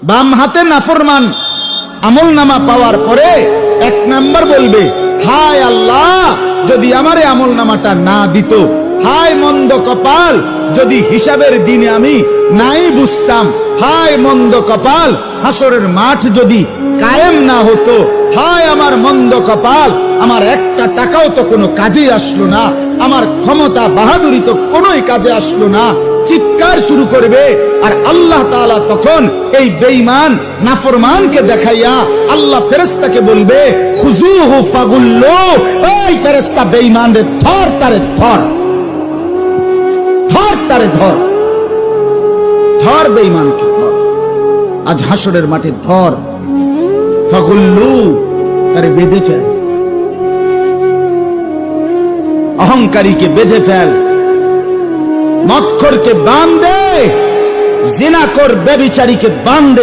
বাম হাতে নাফরমান আমল নামা পাওয়ার পরে 1 নাম্বার বলবে, হায় আল্লাহ, যদি আমারে আমল নামাটা না দিত, হায় মন্দ কপাল, যদি হিসাবের দিনে আমি নাই বুঝতাম, হায় মন্দ কপাল, হাসরের মাঠ যদি কায়েম না হতো, হায় আমার মন্দ কপাল, আমার একটা টাকাও তো কোনো কাজে আসলো না, আমার ক্ষমতা বাহাদুরি তো কোনোই কাজে আসলো না, চিৎকার শুরু করবে। আর আল্লাহ তাআলা তখন এই বেঈমান নাফরমানকে দেখাইয়া আল্লাহ ফেরেশতাকে বলবে, খুজুহু ফাগুল্লু, এই ফেরেশতা বেঈমান রে ধর, তারে ধর, ধর তারে ধর, ধর বেঈমানকে ধর, আজ হাসরের মাঠে ধর, ফাগুল্লু, তারে বেঁধে ফেল, অহংকারীকে বেঁধে ফেল, মদখোরকে বাঁধ দে, জিনাখোর ব্যভিচারীকে বাঁধ দে।